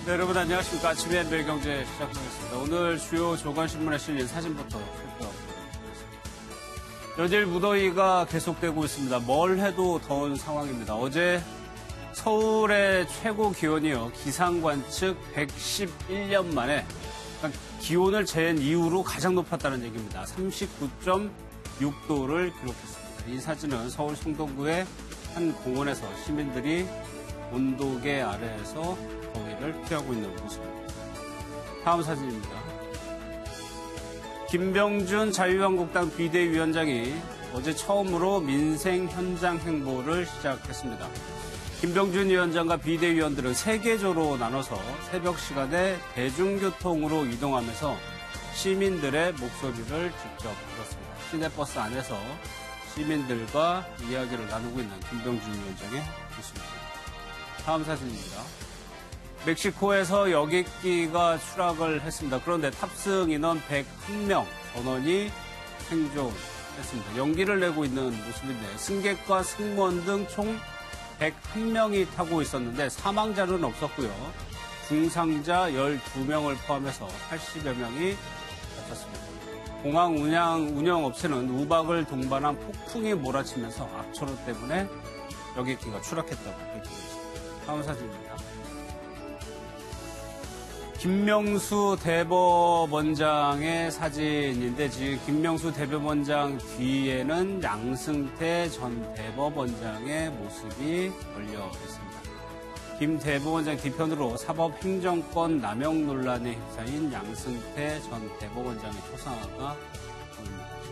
네, 여러분 안녕하십니까. 아침의 매일경제 시작하겠습니다. 오늘 주요 조간신문에 실린 사진부터 살펴보겠습니다. 연일 무더위가 계속되고 있습니다. 뭘 해도 더운 상황입니다. 어제 서울의 최고 기온이요. 기상관측 111년 만에 기온을 잰 이후로 가장 높았다는 얘기입니다. 39.6도를 기록했습니다. 이 사진은 서울 성동구의 한 공원에서 시민들이 온도계 아래에서 더위를 피하고 있는 모습입니다. 다음 사진입니다. 김병준 자유한국당 비대위원장이 어제 처음으로 민생 현장 행보를 시작했습니다. 김병준 위원장과 비대위원들은 세 계조로 나눠서 새벽 시간에 대중교통으로 이동하면서 시민들의 목소리를 직접 들었습니다. 시내버스 안에서 시민들과 이야기를 나누고 있는 김병준 위원장의 모습입니다. 다음 사진입니다. 멕시코에서 여객기가 추락을 했습니다. 그런데 탑승 인원 101명 전원이 생존했습니다. 연기를 내고 있는 모습인데 승객과 승무원 등 총 101명이 타고 있었는데 사망자는 없었고요. 중상자 12명을 포함해서 80여 명이 다쳤습니다. 공항 운영업체는 우박을 동반한 폭풍이 몰아치면서 악천후 때문에 여객기가 추락했다고 밝히고 있습니다. 다음 사진입니다. 김명수 대법원장의 사진인데 지금 김명수 대법원장 뒤에는 양승태 전 대법원장의 모습이 걸려 있습니다. 김 대법원장 뒤편으로 사법행정권 남용 논란에 휩싸인 양승태 전 대법원장의 초상화가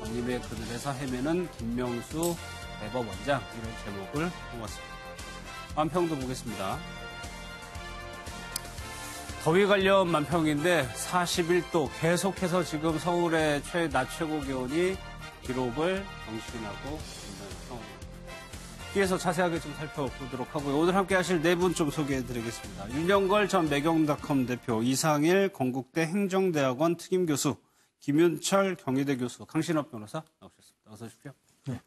전임의 그늘에서 헤매는 김명수 대법원장 이런 제목을 뽑았습니다. 만평도 보겠습니다. 더위 관련 만평인데 41도 계속해서 지금 서울의 낮 최고 기온이 기록을 경신하고 있는 상황입니다. 뒤에서 자세하게 좀 살펴보도록 하고요. 오늘 함께 하실 네 분 좀 소개해드리겠습니다. 윤영걸 전 매경닷컴 대표, 이상일 건국대 행정대학원 특임교수, 김윤철 경희대 교수, 강신업 변호사 나오셨습니다. 어서 오십시오. 네.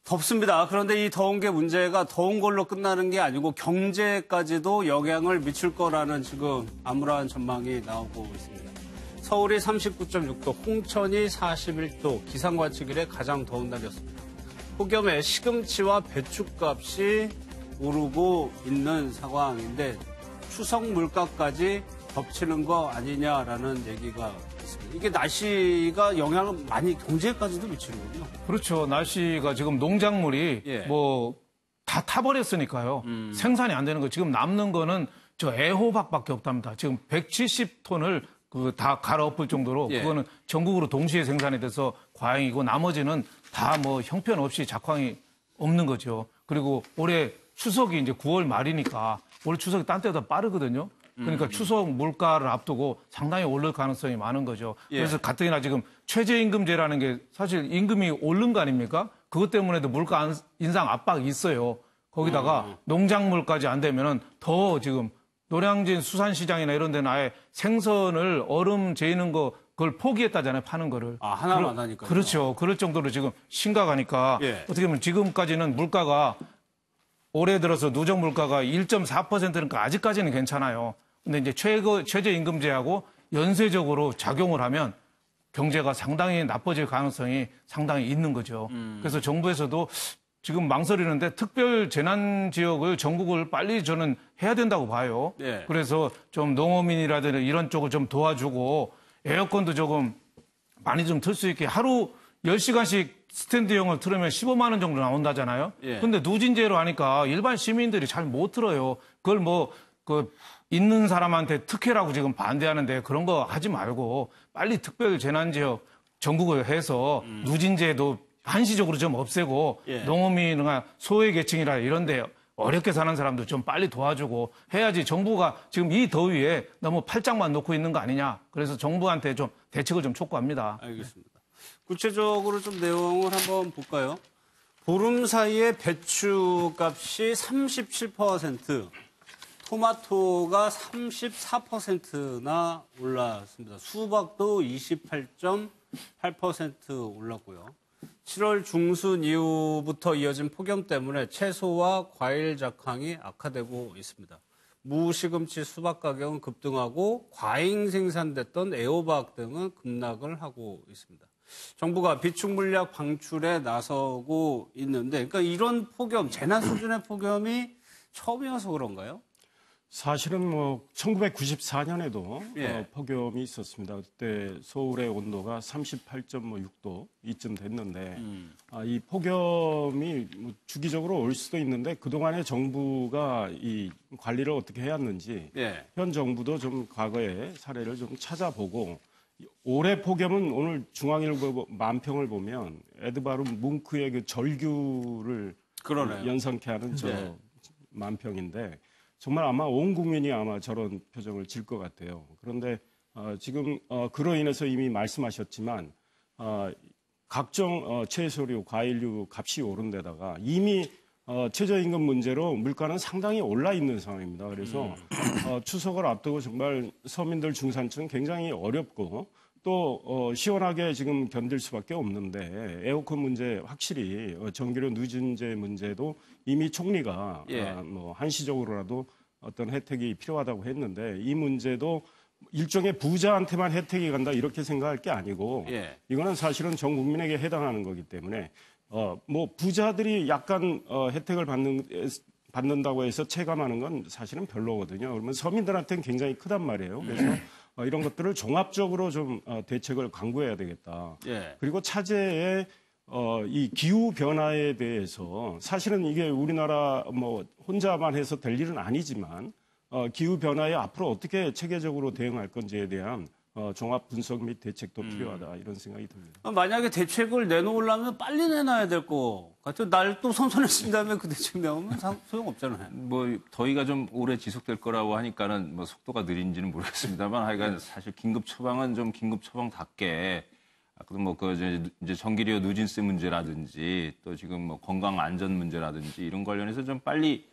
덥습니다. 그런데 이 더운 게 문제가 더운 걸로 끝나는 게 아니고 경제까지도 영향을 미칠 거라는 지금 암울한 전망이 나오고 있습니다. 서울이 39.6도, 홍천이 41도, 기상관측 이래 가장 더운 날이었습니다. 폭염에 시금치와 배춧값이 오르고 있는 상황인데 추석 물가까지 덮치는 거 아니냐라는 얘기가 있습니다. 이게 날씨가 영향을 많이 경제까지도 미치는군요. 그렇죠. 날씨가 지금 농작물이 다 타버렸으니까요. 생산이 안 되는 거. 지금 남는 거는 저 애호박밖에 없답니다. 지금 170톤을 다 갈아엎을 정도로 그거는 전국으로 동시에 생산이 돼서 과잉이고 나머지는 다 뭐 형편없이 작황이 없는 거죠. 그리고 올해 추석이 이제 9월 말이니까 올해 추석이 딴 때보다 빠르거든요. 그러니까 추석 물가를 앞두고 상당히 오를 가능성이 많은 거죠. 그래서 가뜩이나 지금 최저임금제라는 게 사실 임금이 오른 거 아닙니까? 그것 때문에도 물가 인상 압박이 있어요. 거기다가 농작물까지 안 되면은 더 지금 노량진 수산시장이나 이런 데는 아예 생선을 얼음 재이는 거 그걸 포기했다잖아요. 파는 거를. 아, 하나만 하니까요. 그렇죠. 그럴 정도로 지금 심각하니까 어떻게 보면 지금까지는 물가가 올해 들어서 누적 물가가 1.4%니까 아직까지는 괜찮아요. 근데 이제 최저임금제하고 연쇄적으로 작용을 하면 경제가 상당히 나빠질 가능성이 상당히 있는 거죠. 그래서 정부에서도 지금 망설이는데 특별 재난 지역을 전국을 빨리 저는 해야 된다고 봐요. 그래서 좀 농어민이라든지 이런 쪽을 좀 도와주고 에어컨도 조금 많이 좀 틀 수 있게 하루 10시간씩 스탠드형을 틀으면 15만 원 정도 나온다잖아요. 근데 누진제로 하니까 일반 시민들이 잘 못 틀어요. 그걸 있는 사람한테 특혜라고 지금 반대하는데 그런 거 하지 말고 빨리 특별 재난지역 전국을 해서 누진제도 한시적으로 좀 없애고 농어민이나 소외계층이라 이런데 어렵게 사는 사람들 좀 빨리 도와주고 해야지 정부가 지금 이 더위에 너무 팔짱만 놓고 있는 거 아니냐. 그래서 정부한테 좀 대책을 좀 촉구합니다. 알겠습니다. 구체적으로 좀 내용을 한번 볼까요? 보름 사이에 배추값이 37%, 토마토가 34%나 올랐습니다. 수박도 28.8% 올랐고요. 7월 중순 이후부터 이어진 폭염 때문에 채소와 과일 작황이 악화되고 있습니다. 무, 시금치, 수박 가격은 급등하고 과잉 생산됐던 애호박 등은 급락을 하고 있습니다. 정부가 비축 물량 방출에 나서고 있는데, 그러니까 이런 폭염, 재난 수준의 폭염이 처음이어서 그런가요? 사실은 뭐 1994년에도 예. 폭염이 있었습니다. 그때 서울의 온도가 38.6도 이쯤 됐는데 이 폭염이 뭐 주기적으로 올 수도 있는데 그동안에 정부가 이 관리를 어떻게 해왔는지 예. 현 정부도 좀 과거의 사례를 좀 찾아보고 올해 폭염은 오늘 중앙일보 만평을 보면 에드바르 뭉크의 그 절규를 그러네요. 연상케 하는 저 네. 만평인데 정말 아마 온 국민이 아마 저런 표정을 질 것 같아요. 그런데 지금 그로 인해서 이미 말씀하셨지만 각종 채소류, 과일류 값이 오른 데다가 이미 최저임금 문제로 물가는 상당히 올라 있는 상황입니다. 그래서 추석을 앞두고 정말 서민들 중산층 굉장히 어렵고 또 시원하게 지금 견딜 수밖에 없는데 에어컨 문제 확실히 전기료 누진제 문제도 이미 총리가 예. 뭐 한시적으로라도 어떤 혜택이 필요하다고 했는데 이 문제도 일종의 부자한테만 혜택이 간다 이렇게 생각할 게 아니고 예. 이거는 사실은 전 국민에게 해당하는 거기 때문에 뭐 부자들이 약간 혜택을 받는다고 해서 체감하는 건 사실은 별로거든요. 그러면 서민들한테는 굉장히 크단 말이에요. 그래서 이런 것들을 종합적으로 좀 대책을 강구해야 되겠다. 예. 그리고 차제에 이 기후 변화에 대해서 사실은 이게 우리나라 뭐 혼자만 해서 될 일은 아니지만 기후 변화에 앞으로 어떻게 체계적으로 대응할 건지에 대한 종합 분석 및 대책도 필요하다 이런 생각이 듭니다. 만약에 대책을 내놓으려면 빨리 내놔야 될 거 같아요. 날 또 선선해진 다음에 그 대책 내오면 소용없잖아요. 뭐 더위가 좀 오래 지속될 거라고 하니까는 뭐 속도가 느린지는 모르겠습니다만 하여간 사실 긴급 처방은 좀 긴급 처방답게 아까도 뭐 그 이제 전기료 누진세 문제라든지 또 지금 뭐 건강 안전 문제라든지 이런 관련해서 좀 빨리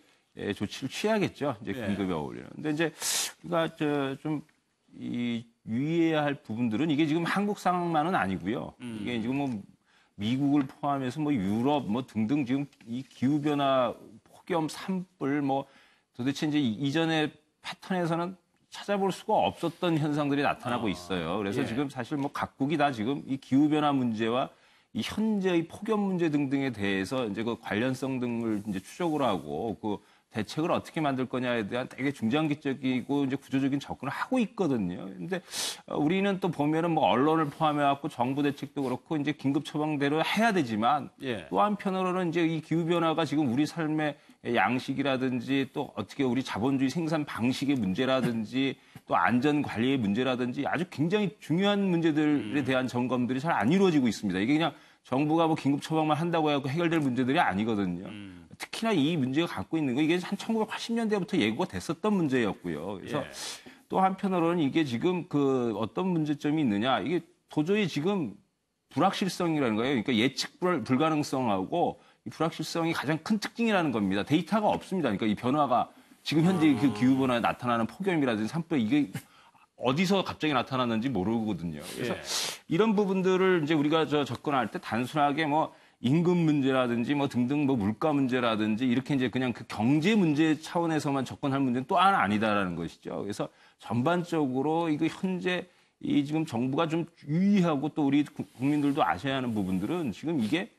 조치를 취해야겠죠. 이제 긴급에 어울리는. 근데 이제 우리가 좀 이 유의해야 할 부분들은 이게 지금 한국 상황만은 아니고요. 이게 지금 뭐 미국을 포함해서 뭐 유럽 뭐 등등 지금 이 기후 변화, 폭염, 산불 뭐 도대체 이제 이전의 패턴에서는 찾아볼 수가 없었던 현상들이 나타나고 있어요. 그래서 지금 사실 뭐 각국이 다 지금 이 기후 변화 문제와 이 현재의 폭염 문제 등등에 대해서 이제 그 관련성 등을 이제 추적을 하고 그 대책을 어떻게 만들 거냐에 대한 되게 중장기적이고 이제 구조적인 접근을 하고 있거든요. 근데 우리는 또 보면은 뭐 언론을 포함해갖고 정부 대책도 그렇고 이제 긴급 처방대로 해야 되지만 또 한편으로는 이제 이 기후 변화가 지금 우리 삶의 양식이라든지 또 어떻게 우리 자본주의 생산 방식의 문제라든지 또 안전 관리의 문제라든지 아주 굉장히 중요한 문제들에 대한 점검들이 잘 안 이루어지고 있습니다. 이게 그냥 정부가 뭐 긴급 처방만 한다고 해서 해결될 문제들이 아니거든요. 특히나 이 문제가 갖고 있는 거 이게 한 1980년대부터 예고가 됐었던 문제였고요. 그래서 또 한편으로는 이게 지금 그 어떤 문제점이 있느냐 이게 도저히 지금 불확실성이라는 거예요. 그러니까 예측 불가능성하고 이 불확실성이 가장 큰 특징이라는 겁니다. 데이터가 없습니다. 그러니까 이 변화가 지금 현재 그 기후 변화에 나타나는 폭염이라든지 산불 이게 어디서 갑자기 나타났는지 모르거든요. 그래서 이런 부분들을 이제 우리가 접근할 때 단순하게 뭐 임금 문제라든지 뭐 등등 뭐 물가 문제라든지 이렇게 이제 그냥 그 경제 문제 차원에서만 접근할 문제는 또 하나 아니다라는 것이죠. 그래서 전반적으로 이거 현재 이 지금 정부가 좀 유의하고 또 우리 국민들도 아셔야 하는 부분들은 지금 이게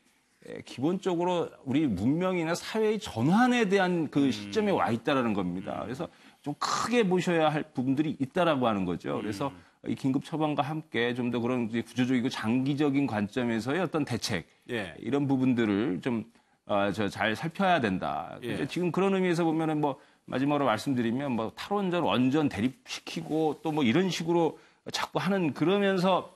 기본적으로 우리 문명이나 사회의 전환에 대한 그 시점에 와 있다라는 겁니다. 그래서 좀 크게 보셔야 할 부분들이 있다라고 하는 거죠. 그래서 이 긴급 처방과 함께 좀 더 그런 구조적이고 장기적인 관점에서의 어떤 대책 이런 부분들을 좀 잘 살펴야 된다. 지금 그런 의미에서 보면은 뭐 마지막으로 말씀드리면 뭐 탈원전 원전 대립시키고 또 뭐 이런 식으로 자꾸 하는 그러면서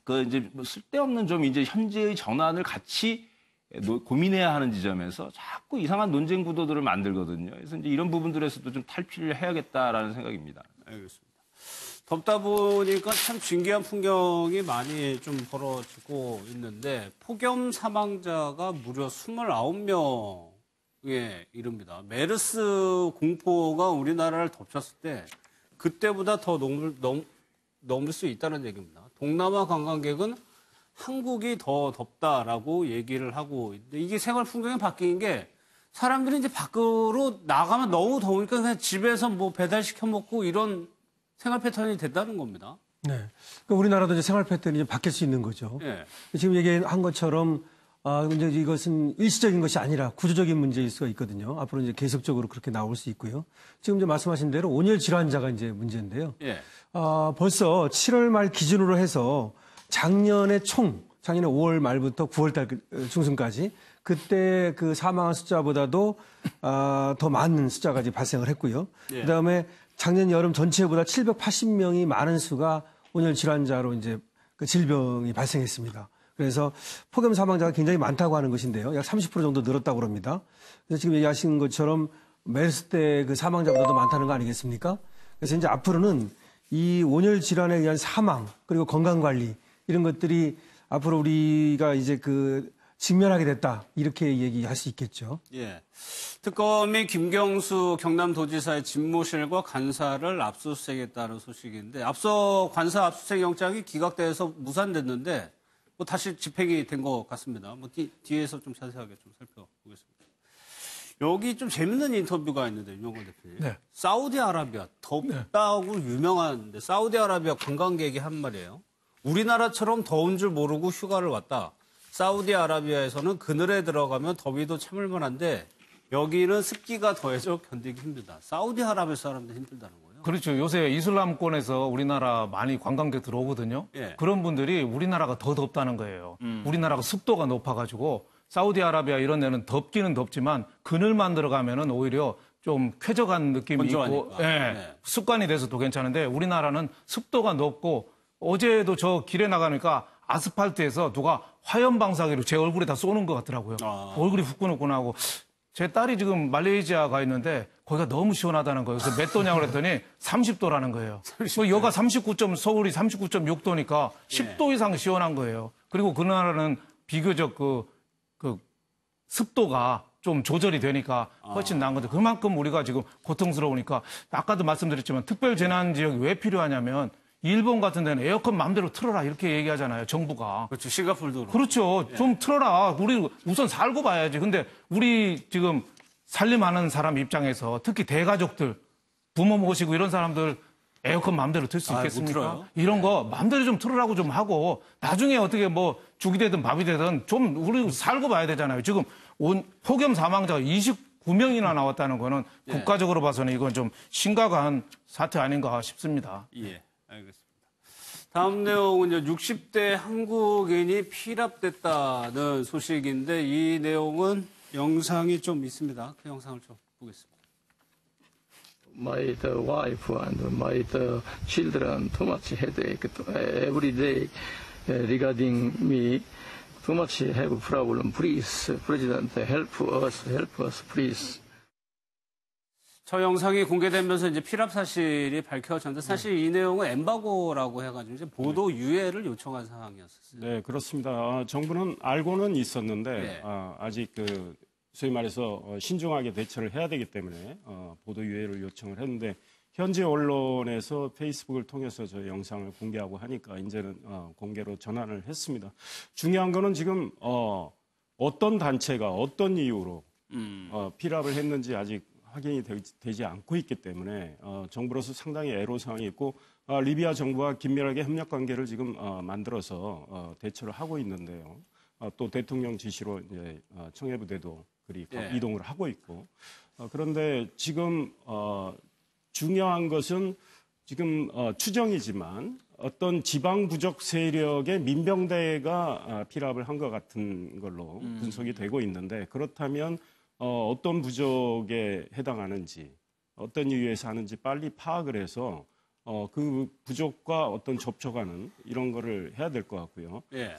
그 이제 뭐 쓸데없는 좀 이제 현재의 전환을 같이 고민해야 하는 지점에서 자꾸 이상한 논쟁 구도들을 만들거든요. 그래서 이제 이런 부분들에서도 좀 탈피를 해야겠다라는 생각입니다. 알겠습니다. 덥다 보니까 참 신기한 풍경이 많이 좀 벌어지고 있는데 폭염 사망자가 무려 29명에 이릅니다. 메르스 공포가 우리나라를 덮쳤을 때 그때보다 더 넘을 수 있다는 얘기입니다. 동남아 관광객은 한국이 더 덥다라고 얘기를 하고 있는데 이게 생활 풍경이 바뀐 게 사람들이 이제 밖으로 나가면 너무 더우니까 그냥 집에서 뭐 배달시켜 먹고 이런 생활 패턴이 됐다는 겁니다. 네. 그러니까 우리나라도 이제 생활 패턴이 이제 바뀔 수 있는 거죠. 예. 지금 얘기한 것처럼 이제 이것은 일시적인 것이 아니라 구조적인 문제일 수가 있거든요. 앞으로 이제 계속적으로 그렇게 나올 수 있고요. 지금 이제 말씀하신 대로 온열 질환자가 이제 문제인데요. 예. 벌써 7월 말 기준으로 해서 작년에 5월 말부터 9월 달 중순까지 그때 그 사망한 숫자보다도 더 많은 숫자가 이제 발생을 했고요. 예. 그다음에 작년 여름 전체보다 780명이 많은 수가 온열 질환자로 이제 그 질병이 발생했습니다. 그래서 폭염 사망자가 굉장히 많다고 하는 것인데요. 약 30% 정도 늘었다고 합니다. 그래서 지금 얘기하신 것처럼 메르스 때 그 사망자보다도 많다는 거 아니겠습니까? 그래서 이제 앞으로는 이 온열 질환에 의한 사망 그리고 건강 관리 이런 것들이 앞으로 우리가 이제 그 직면하게 됐다 이렇게 얘기할 수 있겠죠. 예. 특검이 김경수 경남도지사의 집무실과 간사를 압수수색했다는 소식인데 앞서 관사 압수수색 영장이 기각돼서 무산됐는데 뭐 다시 집행이 된 것 같습니다. 뭐 뒤에서 좀 자세하게 좀 살펴보겠습니다. 여기 좀 재밌는 인터뷰가 있는데 윤영건 대표님. 네. 사우디아라비아 덥다고 유명한데 사우디아라비아 관광객이 한 말이에요. 우리나라처럼 더운 줄 모르고 휴가를 왔다. 사우디아라비아에서는 그늘에 들어가면 더위도 참을 만한데 여기는 습기가 더해져 견디기 힘들다. 사우디아라비아 사람들 힘들다는 거예요. 그렇죠. 요새 이슬람권에서 우리나라 많이 관광객 들어오거든요. 예. 그런 분들이 우리나라가 더 덥다는 거예요. 우리나라가 습도가 높아가지고 사우디아라비아 이런 데는 덥기는 덥지만 그늘만 들어가면은 오히려 좀 쾌적한 느낌이 있고 예, 네. 습관이 돼서도 괜찮은데 우리나라는 습도가 높고 어제도 저 길에 나가니까 아스팔트에서 누가 화염 방사기로 제 얼굴에 다 쏘는 것 같더라고요. 얼굴이 후끈후끈하고 제 딸이 지금 말레이시아 가 있는데 거기가 너무 시원하다는 거예요. 그래서 몇 도냐고 그랬더니 30도라는 거예요. 여가 서울이 39.6도니까 10도 이상 시원한 거예요. 그리고 그 나라는 비교적 그 습도가 좀 조절이 되니까 훨씬 나은 건데 그만큼 우리가 지금 고통스러우니까 아까도 말씀드렸지만 특별재난지역이 왜 필요하냐면 일본 같은 데는 에어컨 마음대로 틀어라 이렇게 얘기하잖아요. 정부가. 그렇죠. 싱가포르도 그렇고. 그렇죠. 좀 틀어라. 우리 우선 살고 봐야지. 근데 우리 지금 살림하는 사람 입장에서 특히 대가족들 부모 모시고 이런 사람들 에어컨 마음대로 틀 수 못 있겠습니까? 틀어요? 이런 거 마음대로 좀 틀으라고 좀 하고 나중에 어떻게 뭐 죽이 되든 밥이 되든 좀 우리 살고 봐야 되잖아요. 지금 폭염 사망자가 29명이나 나왔다는 거는 국가적으로 봐서는 이건 좀 심각한 사태 아닌가 싶습니다. 예, 알겠습니다. 다음 내용은 60대 한국인이 피랍됐다는 소식인데 이 내용은 영상이 좀 있습니다. 그 영상을 좀 보겠습니다. My wife and my children too much headache every day regarding me. Too much have problem. Please, President, help us, please. 저 영상이 공개되면서 이제 피랍 사실이 밝혀졌는데 사실 이 내용은 엠바고라고 해가지고 이제 보도 유예를 요청한 상황이었었어요. 네, 그렇습니다. 정부는 알고는 있었는데 네. 아직 소위 말해서 신중하게 대처를 해야 되기 때문에 보도 유예를 요청을 했는데 현지 언론에서 페이스북을 통해서 저 영상을 공개하고 하니까 이제는 공개로 전환을 했습니다. 중요한 거는 지금 어떤 단체가 어떤 이유로 피랍을 했는지 아직 확인이 되지 않고 있기 때문에 정부로서 상당히 애로사항이 있고 리비아 정부와 긴밀하게 협력 관계를 지금 만들어서 대처를 하고 있는데요. 또 대통령 지시로 이제 청해부대도 그리 이동을 하고 있고 그런데 지금 중요한 것은 지금 추정이지만 어떤 지방 부족 세력의 민병대가 피랍을 한 것 같은 걸로 분석이 되고 있는데 그렇다면 어떤 부족에 해당하는지 어떤 이유에서 하는지 빨리 파악을 해서 그 부족과 어떤 접촉하는 이런 거를 해야 될 것 같고요. 예.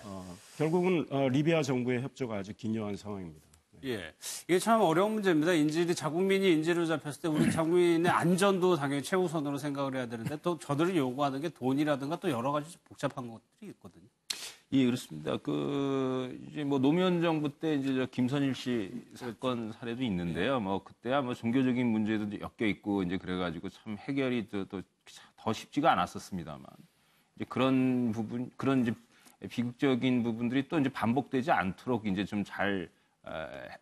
결국은 리비아 정부의 협조가 아주 긴요한 상황입니다. 예. 이게 참 어려운 문제입니다. 자국민이 인질을 잡혔을 때 우리 자국민의 안전도 당연히 최우선으로 생각을 해야 되는데 또 저들이 요구하는 게 돈이라든가 또 여러 가지 복잡한 것들이 있거든요. 예, 그렇습니다. 이제 뭐 노무현 정부 때 이제 저 김선일 씨 사건 사례도 있는데요. 뭐 그때야 뭐 종교적인 문제도 엮여 있고 이제 그래가지고 참 해결이 또 더 쉽지가 않았었습니다만 이제 그런 부분, 그런 이제 비극적인 부분들이 또 이제 반복되지 않도록 이제 좀 잘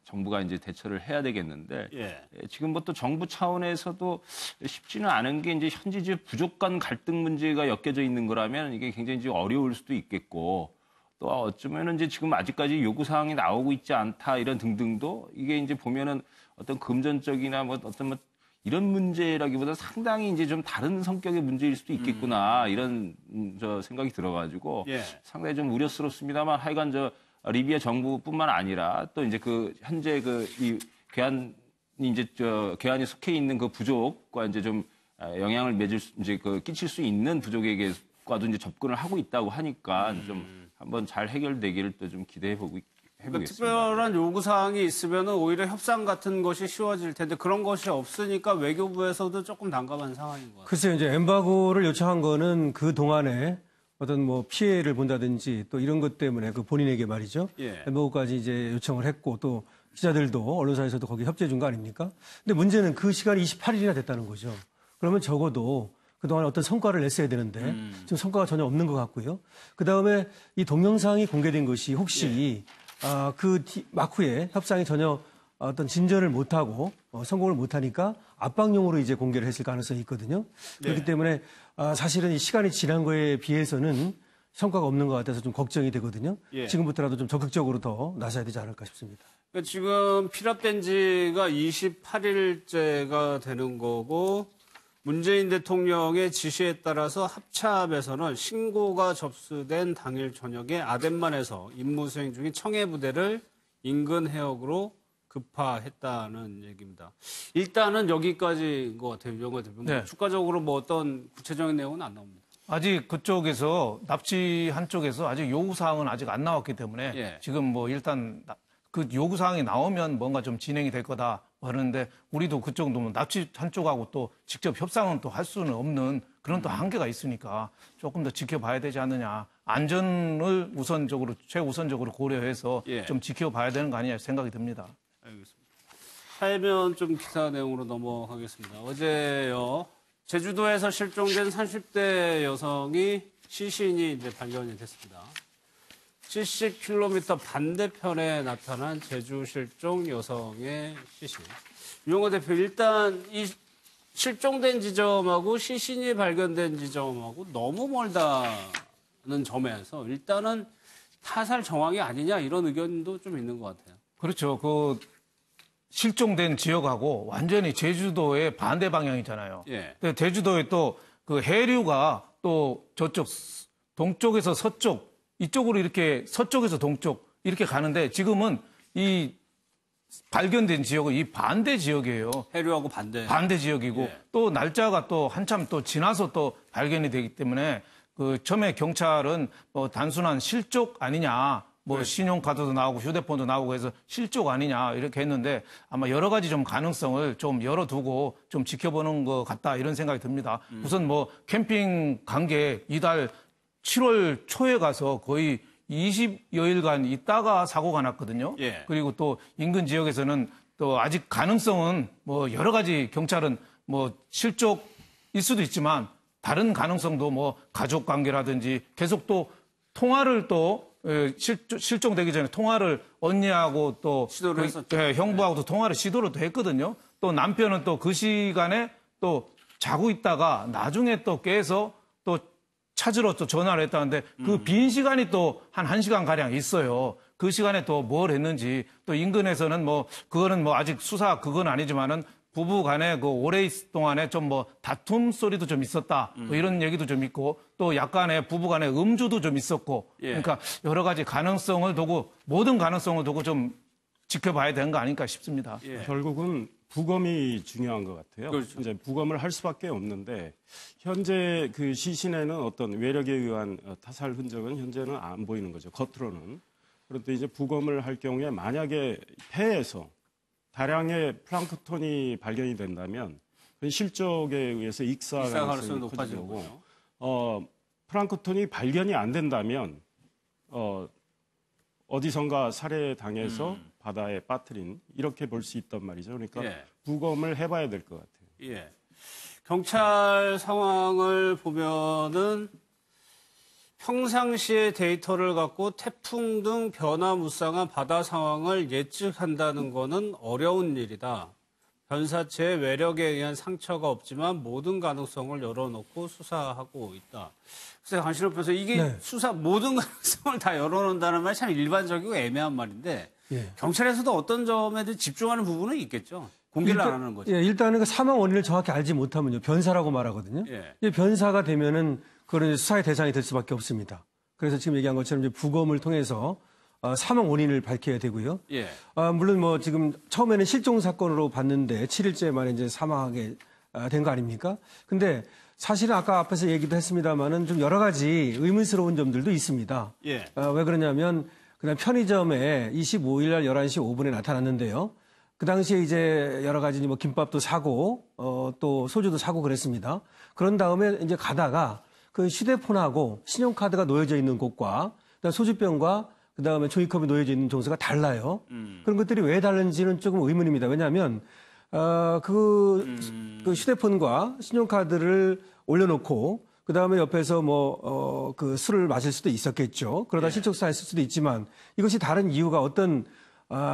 정부가 이제 대처를 해야 되겠는데 예. 지금 뭐 또 정부 차원에서도 쉽지는 않은 게 이제 현지 이제 부족 간 갈등 문제가 엮여져 있는 거라면 이게 굉장히 이제 어려울 수도 있겠고 또 어쩌면은 이제 지금 아직까지 요구 사항이 나오고 있지 않다 이런 등등도 이게 이제 보면은 어떤 금전적이나 뭐 어떤 뭐 이런 문제라기보다 상당히 이제 좀 다른 성격의 문제일 수도 있겠구나 이런 저 생각이 들어가지고 예. 상당히 좀 우려스럽습니다만 하여간 저 리비아 정부뿐만 아니라 또 이제 그 현재 그 이 괴한이 이제 저 괴한이 속해 있는 그 부족과 이제 좀 영향을 맺을 이제 그 끼칠 수 있는 부족에게과도 이제 접근을 하고 있다고 하니까 좀 한번 잘 해결되기를 또 좀 기대해 보고 해보겠습니다. 특별한 요구 사항이 있으면 오히려 협상 같은 것이 쉬워질 텐데 그런 것이 없으니까 외교부에서도 조금 난감한 상황인 것 같아요. 글쎄요, 이제 엠바고를 요청한 거는 그 동안에 어떤 뭐 피해를 본다든지 또 이런 것 때문에 그 본인에게 말이죠. 예. 엠바고까지 이제 요청을 했고 또 기자들도 언론사에서도 거기 협조해 준 거 아닙니까? 근데 문제는 그 시간이 28일이나 됐다는 거죠. 그러면 적어도 그동안 어떤 성과를 냈어야 되는데 지금 성과가 전혀 없는 것 같고요. 그다음에 이 동영상이 공개된 것이 혹시 그 막후에 협상이 전혀 어떤 진전을 못하고 성공을 못하니까 압박용으로 이제 공개를 했을 가능성이 있거든요. 그렇기 때문에 사실은 이 시간이 지난 거에 비해서는 성과가 없는 것 같아서 좀 걱정이 되거든요. 예. 지금부터라도 좀 적극적으로 더 나서야 되지 않을까 싶습니다. 그러니까 지금 피랍된 지가 28일째가 되는 거고 문재인 대통령의 지시에 따라서 합참에서는 신고가 접수된 당일 저녁에 아덴만에서 임무 수행 중인 청해 부대를 인근 해역으로 급파했다는 얘기입니다. 일단은 여기까지인 것 같아요, 유정관 대표님. 네. 추가적으로 뭐 어떤 구체적인 내용은 안 나옵니다. 아직 그쪽에서 납치한 쪽에서 아직 요구사항은 아직 안 나왔기 때문에 예. 지금 뭐 일단 그 요구사항이 나오면 뭔가 좀 진행이 될 거다 하는데 우리도 그쪽 놈은 납치한 쪽하고 또 직접 협상은 또 할 수는 없는 그런 또 한계가 있으니까 조금 더 지켜봐야 되지 않느냐. 안전을 우선적으로, 최우선적으로 고려해서 예. 좀 지켜봐야 되는 거 아니냐 생각이 듭니다. 알겠습니다. 하면 좀 기사 내용으로 넘어가겠습니다. 어제요. 제주도에서 실종된 30대 여성이 시신이 이제 발견이 됐습니다. 70km 반대편에 나타난 제주 실종 여성의 시신. 유영호 대표, 일단 이 실종된 지점하고 시신이 발견된 지점하고 너무 멀다는 점에서 일단은 타살 정황이 아니냐 이런 의견도 좀 있는 것 같아요. 그렇죠. 그 실종된 지역하고 완전히 제주도의 반대 방향이잖아요. 예. 근데 제주도에 또 그 해류가 또 저쪽 동쪽에서 서쪽 이쪽으로 이렇게 서쪽에서 동쪽 이렇게 가는데 지금은 이 발견된 지역은 이 반대 지역이에요. 해류하고 반대. 반대 지역이고 예. 또 날짜가 또 한참 또 지나서 또 발견이 되기 때문에 그 처음에 경찰은 뭐 단순한 실족 아니냐 뭐 신용카드도 나오고 휴대폰도 나오고 해서 실족 아니냐 이렇게 했는데 아마 여러 가지 좀 가능성을 좀 열어두고 좀 지켜보는 것 같다 이런 생각이 듭니다. 우선 뭐 캠핑 관계 이달 7월 초에 가서 거의 20여일간 있다가 사고가 났거든요. 예. 그리고 또 인근 지역에서는 또 아직 가능성은 뭐 여러 가지 경찰은 뭐 실족일 수도 있지만 다른 가능성도 뭐 가족 관계라든지 계속 또 통화를 또 실종되기 전에 통화를 언니하고 또 시도를 했었죠. 형부하고도 통화를 시도를 또 했거든요. 또 남편은 또 그 시간에 또 자고 있다가 나중에 또 깨서 또 찾으러 또 전화를 했다는데 그 빈 시간이 또 한 1시간 가량 있어요. 그 시간에 또 뭘 했는지 또 인근에서는 뭐 그거는 뭐 아직 수사 그건 아니지만은 부부 간에 그 오래 동안에 좀 뭐 다툼 소리도 좀 있었다. 뭐 이런 얘기도 좀 있고 또 약간의 부부 간에 음주도 좀 있었고. 예. 그러니까 여러 가지 가능성을 두고 모든 가능성을 두고 좀 지켜봐야 되는 거 아닐까 싶습니다. 예. 결국은 부검이 중요한 것 같아요. 그렇죠. 이제 부검을 할 수밖에 없는데 현재 그 시신에는 어떤 외력에 의한 타살 흔적은 현재는 안 보이는 거죠. 겉으로는. 그런데 이제 부검을 할 경우에 만약에 폐에서 다량의 플랑크톤이 발견이 된다면 그건 실족에 의해서 익사 가능성이 높아지는 커지고 거죠. 플랑크톤이 발견이 안 된다면 어디선가 살해당해서 바다에 빠뜨린 이렇게 볼 수 있단 말이죠. 그러니까 예. 부검을 해봐야 될 것 같아요. 예. 경찰 상황을 보면은 평상시의 데이터를 갖고 태풍 등 변화무쌍한 바다 상황을 예측한다는 것은 어려운 일이다. 변사체의 외력에 의한 상처가 없지만 모든 가능성을 열어놓고 수사하고 있다. 그래서 강신욱 변호사, 이게 네. 수사 모든 가능성을 다 열어놓는다는 말이 참 일반적이고 애매한 말인데 예. 경찰에서도 어떤 점에 대해 집중하는 부분은 있겠죠. 공개를 안 하는 거죠. 예, 일단은 그 사망 원인을 정확히 알지 못하면요. 변사라고 말하거든요. 예. 이 변사가 되면은 그런 수사의 대상이 될 수밖에 없습니다. 그래서 지금 얘기한 것처럼 이제 부검을 통해서 사망 원인을 밝혀야 되고요. 예. 물론 뭐 지금 처음에는 실종 사건으로 봤는데 7일째 만에 이제 사망하게 된 거 아닙니까? 근데 사실은 아까 앞에서 얘기도 했습니다만은 좀 여러 가지 의문스러운 점들도 있습니다. 예. 왜 그러냐면 그냥 편의점에 25일 날 11시 5분에 나타났는데요. 그 당시에 이제 여러 가지 뭐 김밥도 사고 또 소주도 사고 그랬습니다. 그런 다음에 이제 가다가 그 휴대폰하고 신용카드가 놓여져 있는 곳과 그다음에 소주병과 그다음에 종이컵이 놓여져 있는 종소가 달라요. 그런 것들이 왜 다른지는 조금 의문입니다. 왜냐하면 그 휴대폰과 신용카드를 올려놓고 그다음에 옆에서 그 술을 마실 수도 있었겠죠. 그러다 실족사했을 수도 있지만 이것이 다른 이유가 어떤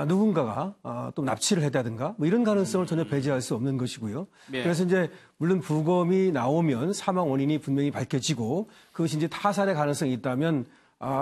누군가가 또 납치를 했다든가 뭐 이런 가능성을 전혀 배제할 수 없는 것이고요. 예. 그래서 이제 물론 부검이 나오면 사망 원인이 분명히 밝혀지고 그것이 이제 타살의 가능성이 있다면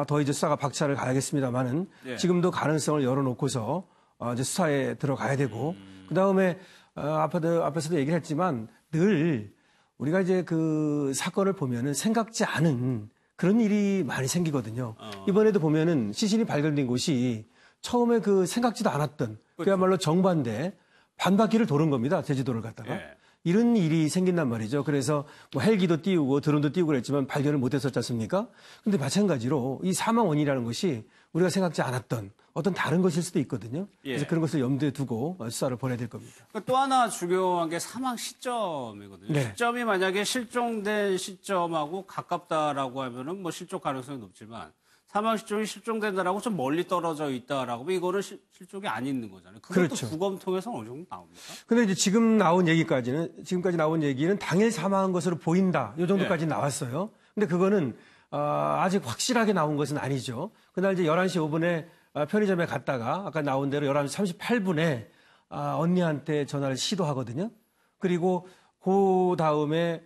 더 이제 수사가 박차를 가야겠습니다만은 예. 지금도 가능성을 열어놓고서 이제 수사에 들어가야 되고 그 다음에 앞에서도 얘기를 했지만 늘 우리가 이제 그 사건을 보면은 생각지 않은 그런 일이 많이 생기거든요. 이번에도 보면은 시신이 발견된 곳이 처음에 그 생각지도 않았던 그야말로 정반대 반바퀴를 도는 겁니다. 제주도를 갔다가. 예. 이런 일이 생긴단 말이죠. 그래서 뭐 헬기도 띄우고 드론도 띄우고 그랬지만 발견을 못했었지 않습니까? 근데 마찬가지로 이 사망 원인이라는 것이 우리가 생각지 않았던 어떤 다른 것일 수도 있거든요. 그래서 예. 그런 것을 염두에 두고 수사를 벌여야 될 겁니다. 또 하나 중요한 게 사망 시점이거든요. 네. 시점이 만약에 실종된 시점하고 가깝다라고 하면은 뭐 실종 가능성이 높지만 사망 시점이 실종된다라고 좀 멀리 떨어져 있다라고 하면 이거는 실종이 안 있는 거잖아요. 그것도 그렇죠. 부검 통해서 어느 정도 나옵니까? 근데 이제 지금까지 나온 얘기는 당일 사망한 것으로 보인다. 이 정도까지 나왔어요. 근데 그거는 아직 확실하게 나온 것은 아니죠. 그날 이제 11시 5분에 편의점에 갔다가 아까 나온 대로 11시 38분에 언니한테 전화를 시도하거든요. 그리고 그 다음에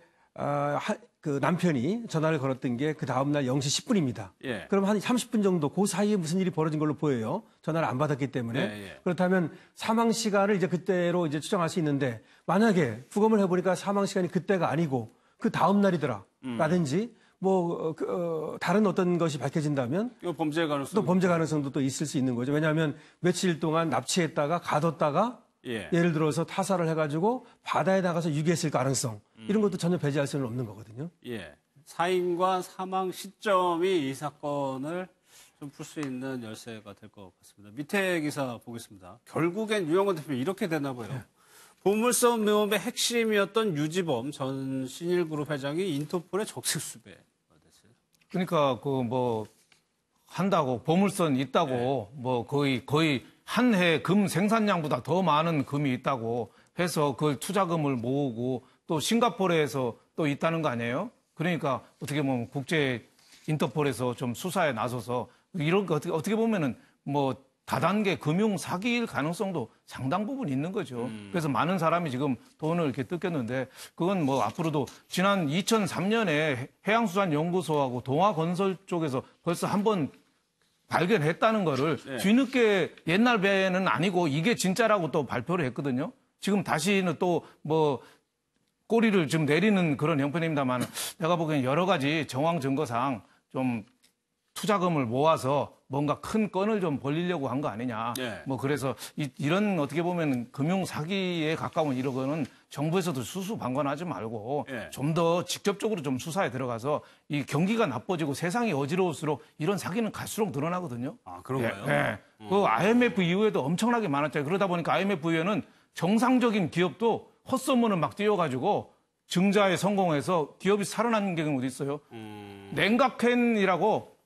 그 남편이 전화를 걸었던 게 그 다음날 0시 10분입니다. 예. 그럼 한 30분 정도 그 사이에 무슨 일이 벌어진 걸로 보여요. 전화를 안 받았기 때문에. 예. 그렇다면 사망 시간을 이제 그때로 이제 추정할 수 있는데 만약에 부검을 해보니까 사망 시간이 그때가 아니고 그 다음날이더라. 라든지 다른 어떤 것이 밝혀진다면 이거 범죄 가능성. 또 범죄 가능성도 또 있을 수 있는 거죠. 왜냐하면 며칠 동안 납치했다가 가뒀다가 예. 예를 들어서 타살을 해가지고 바다에 나가서 유기했을 가능성 이런 것도 전혀 배제할 수는 없는 거거든요. 예. 사인과 사망 시점이 이 사건을 좀 풀 수 있는 열쇠가 될 것 같습니다. 밑에 기사 보겠습니다. 결국엔 유영건 대표님 이렇게 되나 봐요. 보물섬 모험의 핵심이었던 유지범 전 신일그룹 회장이 인터폴의 적색 수배가 됐어요. 그러니까 한다고 보물선 있다고 거의 한 해 금 생산량보다 더 많은 금이 있다고 해서 그걸 투자금을 모으고 또 싱가포르에서 또 있다는 거 아니에요? 그러니까 어떻게 보면 국제 인터폴에서 좀 수사에 나서서 이런 거 어떻게 보면은 다단계 금융 사기일 가능성도 상당 부분 있는 거죠. 그래서 많은 사람이 지금 돈을 이렇게 뜯겼는데 그건 앞으로도 지난 2003년에 해양수산연구소하고 동아건설 쪽에서 벌써 한번 발견했다는 거를 뒤늦게 옛날 배는 아니고 이게 진짜라고 또 발표를 했거든요. 지금 다시는 또 꼬리를 좀 내리는 그런 형편입니다만 내가 보기엔 여러 가지 정황 증거상 좀 투자금을 모아서 뭔가 큰 건을 좀 벌리려고 한 거 아니냐. 네. 그래서 이런 어떻게 보면 금융 사기에 가까운 이런 거는 정부에서도 수수방관하지 말고 네. 좀 더 직접적으로 좀 수사에 들어가서 이 경기가 나빠지고 세상이 어지러울수록 이런 사기는 갈수록 늘어나거든요. 아, 그런가요? 네. 그 IMF 이후에도 엄청나게 많았잖아요. 그러다 보니까 IMF 이후에는 정상적인 기업도 헛소문을 막 띄워가지고 증자에 성공해서 기업이 살아나는 경우도 있어요. 냉각캔이라고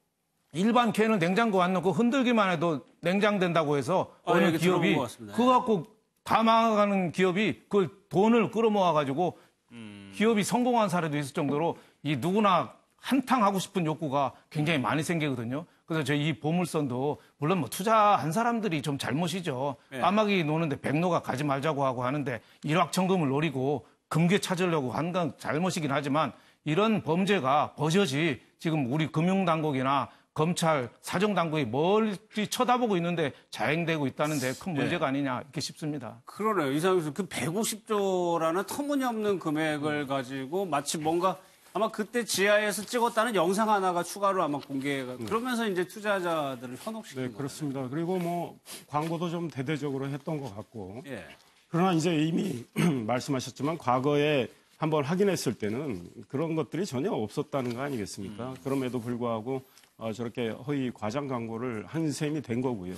일반 캔을 냉장고 안 넣고 흔들기만 해도 냉장된다고 해서 어느 기업이 그거 갖고 다 망가가는 기업이 그 돈을 끌어모아가지고 기업이 성공한 사례도 있을 정도로 이 누구나 한탕 하고 싶은 욕구가 굉장히 많이 생기거든요. 그래서 저희 이 보물선도 물론 뭐 투자한 사람들이 좀 잘못이죠. 까마귀 노는데 백로가 가지 말자고 하고 하는데 일확천금을 노리고 금괴 찾으려고 한 건 잘못이긴 하지만 이런 범죄가 버젓이 지금 우리 금융당국이나 검찰, 사정당국이 멀리 쳐다보고 있는데 자행되고 있다는 데 큰 문제가 아니냐 이렇게 싶습니다. 그러네요. 이상해서 그 150조라는 터무니없는 금액을 가지고 마치 뭔가 아마 그때 지하에서 찍었다는 영상 하나가 추가로 아마 공개가 그러면서 이제 투자자들을 현혹시키는 네, 그렇습니다. 그리고 뭐 광고도 좀 대대적으로 했던 것 같고. 예. 그러나 이제 이미 말씀하셨지만 과거에 한번 확인했을 때는 그런 것들이 전혀 없었다는 거 아니겠습니까? 그럼에도 불구하고 저렇게 허위 과장 광고를 한 셈이 된 거고요.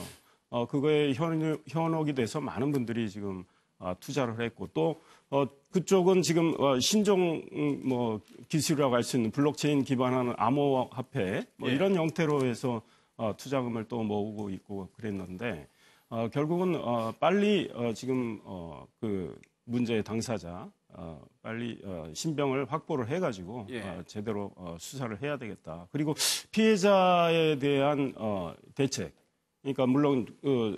그거에 현혹이 돼서 많은 분들이 지금 투자를 했고 또 그쪽은 지금 신종 뭐 기술이라고 할 수 있는 블록체인 기반하는 암호화폐 뭐 이런 형태로 해서 투자금을 또 모으고 있고 그랬는데 결국은 빨리 지금 그 문제의 당사자 빨리 신병을 확보를 해가지고 제대로 수사를 해야 되겠다. 그리고 피해자에 대한 대책. 그러니까 물론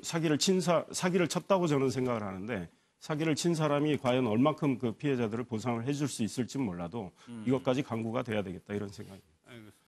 사기를 쳤다고 저는 생각을 하는데 사기를 친 사람이 과연 얼마큼 그 피해자들을 보상을 해줄 수 있을지 몰라도 이것까지 강구가 돼야 되겠다 이런 생각입니다.